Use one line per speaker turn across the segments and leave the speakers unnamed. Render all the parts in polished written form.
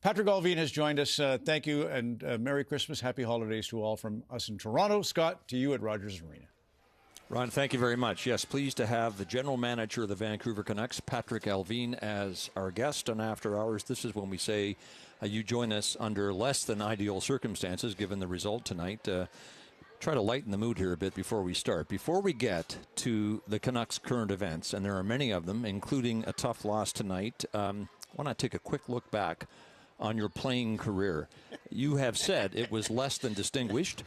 Patrik Allvin has joined us. Thank you, and Merry Christmas. Happy holidays to all from us in Toronto. Scott, to you at Rogers Arena.
Ron, thank you very much. Yes, pleased to have the general manager of the Vancouver Canucks, Patrik Allvin, as our guest on After Hours. This is when we say you join us under less than ideal circumstances, given the result tonight. Try to lighten the mood here a bit before we start. Before we get to the Canucks' current events, and there are many of them, including a tough loss tonight, I want to take a quick look back on your playing career. You have said it was less than distinguished.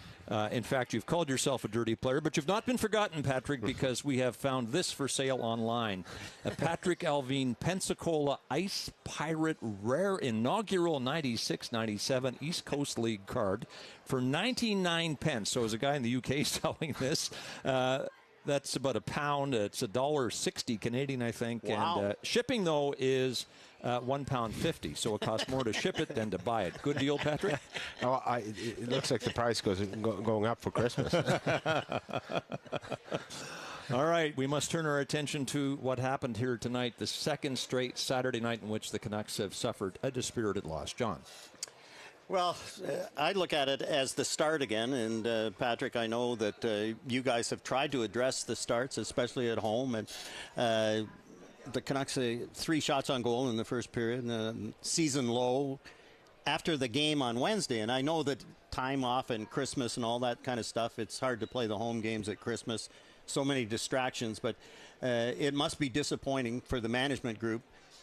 In fact, you've called yourself a dirty player, but you've not been forgotten, Patrik, because we have found this for sale online. A Patrik Allvin Pensacola Ice Pirate Rare Inaugural 96-97 East Coast League card for 99 pence. So as a guy in the UK selling this, that's about £1. It's $1.60 Canadian, I think.
Wow.
And shipping, though, is £1.50. So it costs more to ship it than to buy it. Good deal, Patrik?
It looks like the price going up for Christmas.
All right, we must turn our attention to what happened here tonight, the second straight Saturday night in which the Canucks have suffered a dispirited loss. John.
Well, I look at it as the start again, and Patrik, I know that you guys have tried to address the starts, especially at home, and the Canucks 3 shots on goal in the first period, season low after the game on Wednesday, and I know that time off and Christmas and all that kind of stuff, it's hard to play the home games at Christmas, so many distractions, but it must be disappointing for the management group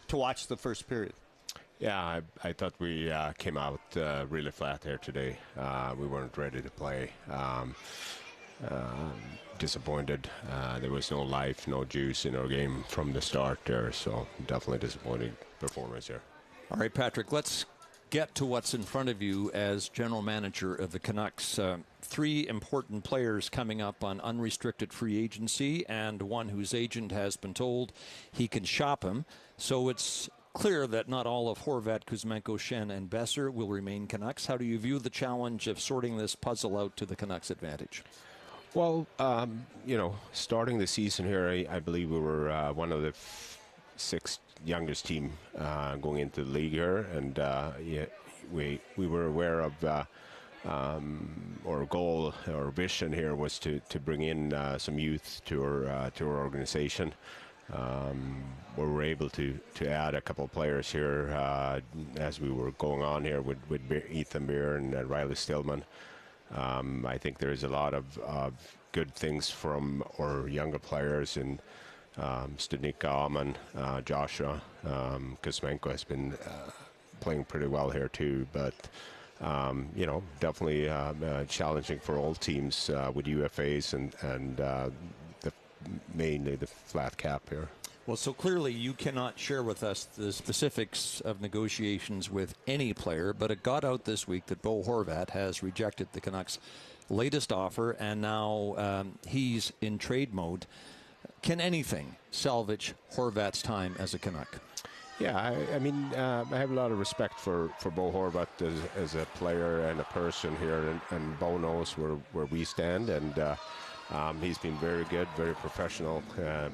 to watch the first period.
Yeah, I thought we came out really flat here today. We weren't ready to play. Disappointed. There was no life, no juice in our game from the start there, so definitely disappointing performance here.
All right, Patrik, let's get to what's in front of you as general manager of the Canucks. 3 important players coming up on unrestricted free agency, and one whose agent has been told he can shop him. So it's clear that not all of Horvat, Kuzmenko, Schenn, and Besser will remain Canucks. How do you view the challenge of sorting this puzzle out to the Canucks' advantage?
Well, starting the season here, I believe we were one of the 6 youngest team going into the league here, and we were aware of our goal, our vision here was to bring in some youth to our organization. We were able to add a couple of players here as we were going on here with Ethan Beer and Riley Stillman. I think there's a lot of good things from our younger players in Studnicka, Aman, Joshua. Kuzmenko has been playing pretty well here too, but definitely challenging for all teams with UFAs and mainly the flat cap here.
Well, so clearly you cannot share with us the specifics of negotiations with any player, but it got out this week that Bo Horvat has rejected the Canucks' latest offer, and now he's in trade mode. Can anything salvage Horvat's time as a Canuck?
Yeah, I mean, I have a lot of respect for Bo Horvat as a player and a person here, and Bo knows where we stand, and he's been very good, very professional,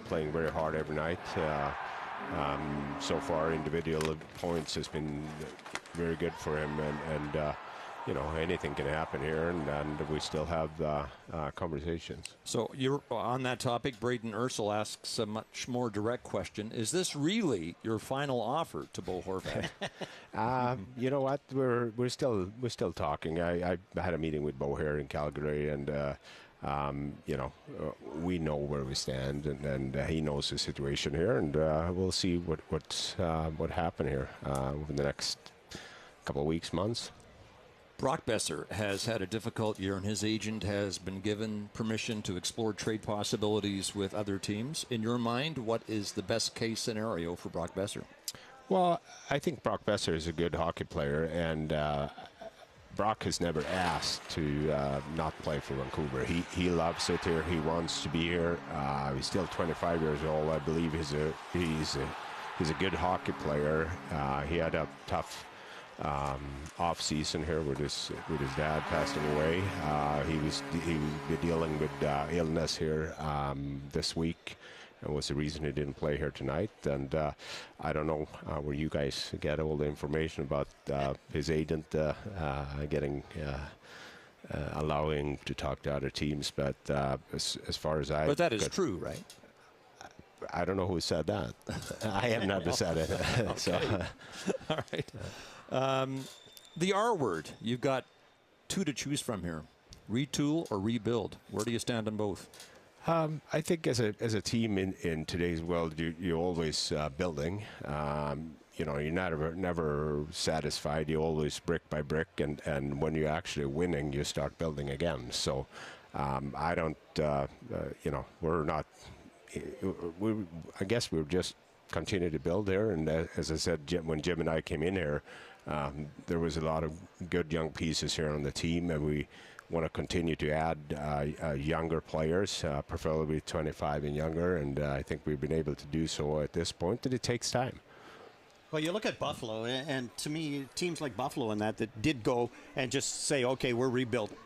playing very hard every night. So far, individual points has been very good for him, and anything can happen here, and we still have conversations. So
you're on that topic. Braden Ursel asks a much more direct question: is this really your final offer to Bo Horvat?
You know what? We're still talking. I had a meeting with Bo here in Calgary, and. We know where we stand, and he knows the situation here, and we'll see what happened here over the next couple of weeks, months.
Brock Besser has had a difficult year, and his agent has been given permission to explore trade possibilities with other teams. In your mind, what is the best case scenario for Brock Besser?
Well, I think Brock Besser is a good hockey player, and Brock has never asked to not play for Vancouver. He loves it here. He wants to be here. He's still 25 years old. I believe he's a good hockey player. He had a tough off season here with his dad passing away. He was dealing with illness here this week, was the reason he didn't play here tonight. And I don't know where you guys get all the information about his agent getting allowing to talk to other teams, but as far as I...
But that is true, right?
I don't know who said that. I have never said it. So,
all right. The R word, you've got two to choose from here. Retool or rebuild. Where do you stand on both?
I think as a team in today's world, you're always building. You're never satisfied. You always brick by brick, and when you're actually winning, you start building again. So I don't, we're not. I guess we'll just continue to build there. And as I said, when Jim and I came in here, there was a lot of good young pieces here on the team, and we want to continue to add younger players, preferably 25 and younger. And I think we've been able to do so at this point, but it takes time.
Well, you look at Buffalo, and to me, teams like Buffalo and that did go and just say, okay, we're rebuilding.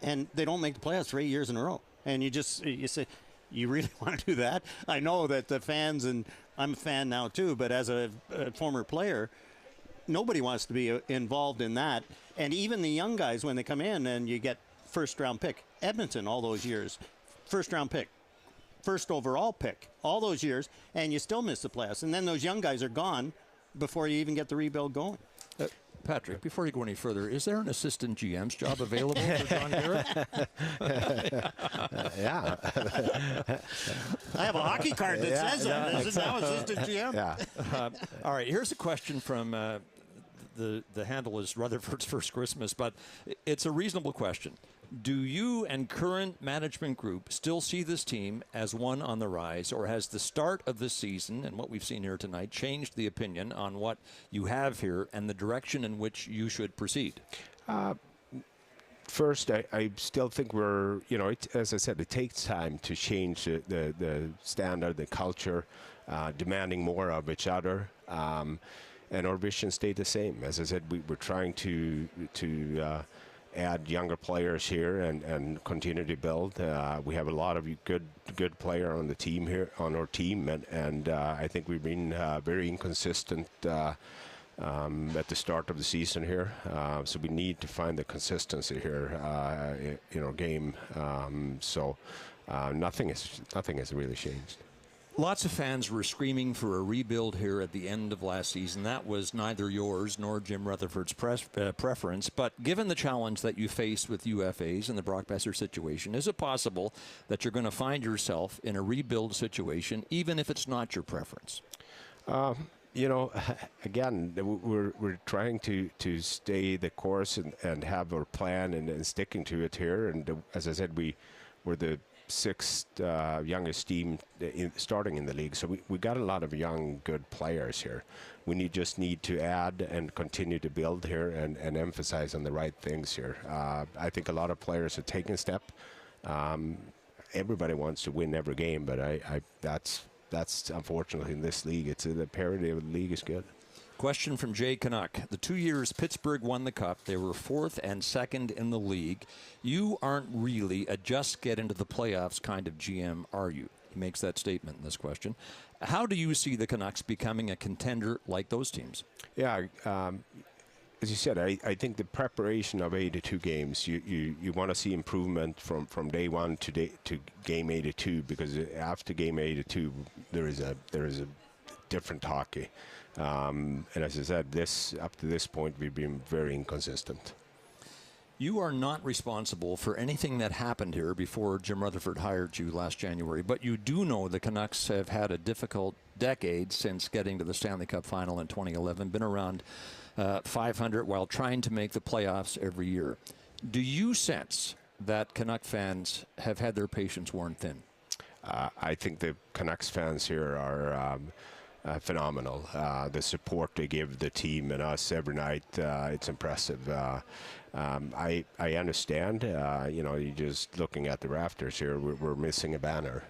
And they don't make the playoffs for 8 years in a row. And you say, you really want to do that? I know that the fans, and I'm a fan now too, but as a former player, nobody wants to be involved in that. And even the young guys, when they come in and you get first-round pick, Edmonton all those years, first-round pick, first overall pick, all those years, and you still miss the playoffs. And then those young guys are gone before you even get the rebuild going.
Patrick, before you go any further, is there an assistant GM's job available for John Garrett?
Yeah.
I have a hockey card that says that. Is it now assistant GM?
Yeah.
All right, here's a question from the handle is Rutherford's First Christmas, but it's a reasonable question. Do you and current management group still see this team as one on the rise, or has the start of the season and what we've seen here tonight changed the opinion on what you have here and the direction in which you should proceed?
First, I still think we're, as I said, it takes time to change the standard, the culture, demanding more of each other. And our vision stayed the same. As I said, we're trying to add younger players here and continue to build. We have a lot of good player on the team here, on our team, and I think we've been very inconsistent at the start of the season here. So we need to find the consistency here in our game. Nothing has really changed.
Lots of fans were screaming for a rebuild here at the end of last season. That was neither yours nor Jim Rutherford's preference. But given the challenge that you faced with UFAs and the Brock Besser situation, is it possible that you're going to find yourself in a rebuild situation, even if it's not your preference?
Again, we're trying to stay the course and have our plan and sticking to it here. And as I said, we're the sixth youngest team starting in the league, so we got a lot of young good players here. We just need to add and continue to build here and emphasize on the right things here. I think a lot of players are taking a step. Everybody wants to win every game, but that's unfortunately in this league. The parity of the league is good.
Question from Jay Canuck. The 2 years Pittsburgh won the Cup, they were 4th and 2nd in the league. You aren't really a just get into the playoffs kind of GM, are you? He makes that statement in this question. How do you see the Canucks becoming a contender like those teams?
Yeah, as you said, I think the preparation of 82 games, you want to see improvement from day one to game 82, because after game 82, there is a different hockey. And as I said, up to this point, we've been very inconsistent.
You are not responsible for anything that happened here before Jim Rutherford hired you last January, but you do know the Canucks have had a difficult decade since getting to the Stanley Cup final in 2011, been around 500 while trying to make the playoffs every year. Do you sense that Canuck fans have had their patience worn thin?
I think the Canucks fans here are phenomenal. The support they give the team and us every night, it's impressive. I understand, you're just looking at the rafters here, we're missing a banner.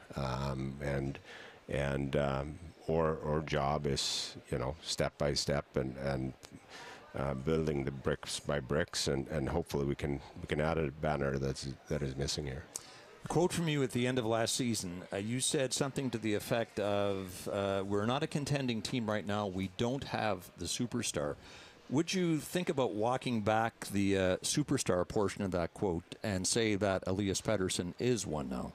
Our job is, step by step and building the bricks by bricks, and hopefully we can add a banner that is missing here.
Quote from you at the end of last season. You said something to the effect of, we're not a contending team right now. We don't have the superstar. Would you think about walking back the superstar portion of that quote and say that Elias Pettersson is one now?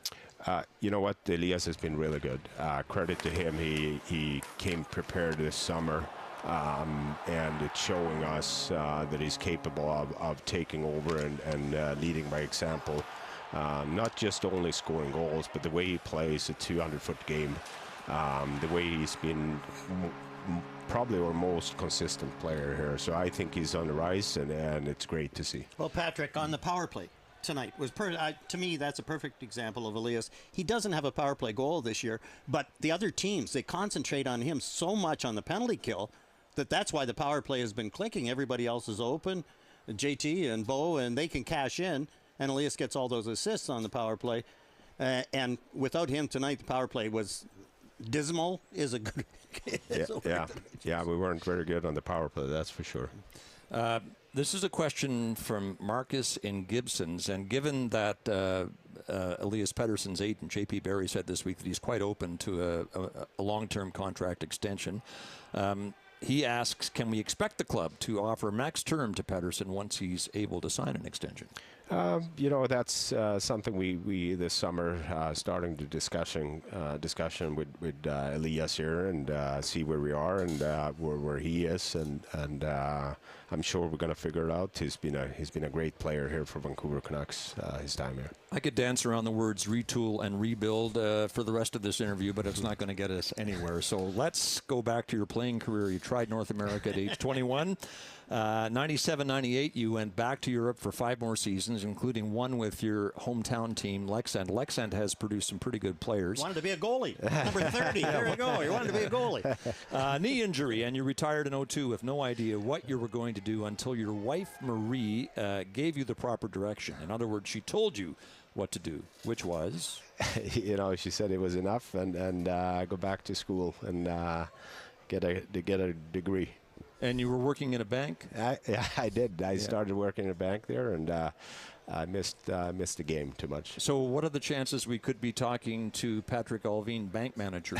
You know what? Elias has been really good. Credit to him. He came prepared this summer, and it's showing us that he's capable of taking over and leading by example. Not just only scoring goals, but the way he plays a 200-foot game, the way he's been probably our most consistent player here. So I think he's on the rise, and it's great to see.
Well, Patrick, on the power play tonight was to me that's a perfect example of Elias. He doesn't have a power play goal this year, but the other teams, they concentrate on him so much on the penalty kill that's why the power play has been clicking. Everybody else is open, JT and Bo, and they can cash in, and Elias gets all those assists on the power play. And without him tonight, the power play was dismal. Is a good
yeah, we weren't very good on the power play, that's for sure.
This is a question from Marcus in Gibsons, and given that Elias Pettersson's agent, J.P. Barry, said this week that he's quite open to a long-term contract extension, he asks, can we expect the club to offer max term to Pettersson once he's able to sign an extension?
You know, that's something we this summer starting the discussion with Elias here and see where we are and where he is, and I'm sure we're going to figure it out. He's been a great player here for Vancouver Canucks his time here.
I could dance around the words retool and rebuild for the rest of this interview, but it's not going to get us anywhere. So let's go back to your playing career. You tried North America at age 21. 97-98, you went back to Europe for 5 more seasons, including one with your hometown team, Leksand. Leksand has produced some pretty good players.
Wanted to be a goalie. Number 30. There you go. You wanted to be a goalie.
Knee injury, and you retired in 2002 with no idea what you were going to do until your wife, Marie, gave you the proper direction. In other words, she told you what to do, which was?
You know, she said it was enough and go back to school and get a degree.
And you were working in a bank?
Yeah, I did. I started working in a bank there, and I missed the game too much.
So what are the chances we could be talking to Patrik Allvin, bank manager?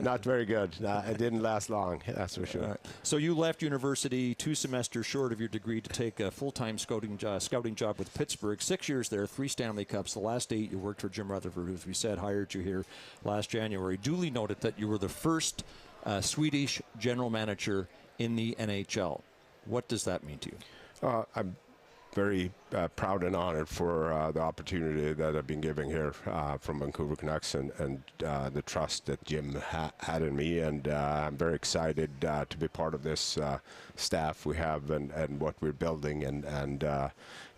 Not very good. It didn't last long, that's for sure.
So you left university 2 semesters short of your degree to take a full-time scouting job with Pittsburgh. 6 years there, 3 Stanley Cups. The last 8 you worked for Jim Rutherford, who, as we said, hired you here last January. Duly noted that you were the first Swedish general manager in the NHL. What does that mean to you?
I'm very proud and honored for the opportunity that I've been given here from Vancouver Canucks and the trust that Jim had in me, and I'm very excited to be part of this staff we have and what we're building and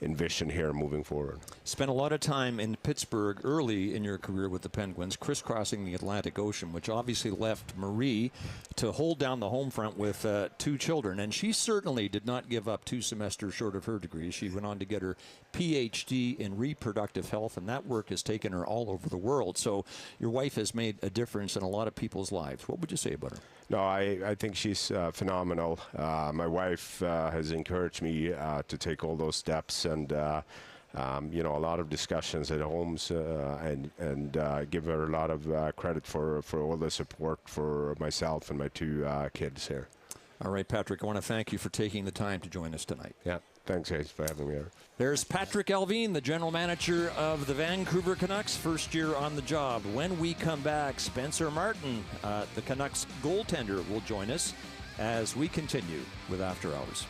envision here moving forward.
Spent a lot of time in Pittsburgh early in your career with the Penguins, crisscrossing the Atlantic Ocean, which obviously left Marie to hold down the home front with 2 children, and she certainly did not give up 2 semesters short of her degree. She went on to get her PhD in reproductive health, and that work has taken her all over the world. So your wife has made a difference in a lot of people's lives. What would you say about her?
No, I think she's phenomenal. My wife has encouraged me to take all those steps, and you know, a lot of discussions at homes, and give her a lot of credit for all the support for myself and my 2 kids here.
All right, Patrick, I want to thank you for taking the time to join us tonight.
Yeah, thanks, guys, for having me here.
There's Patrik Allvin, the general manager of the Vancouver Canucks, first year on the job. When we come back, Spencer Martin, the Canucks goaltender, will join us as we continue with After Hours.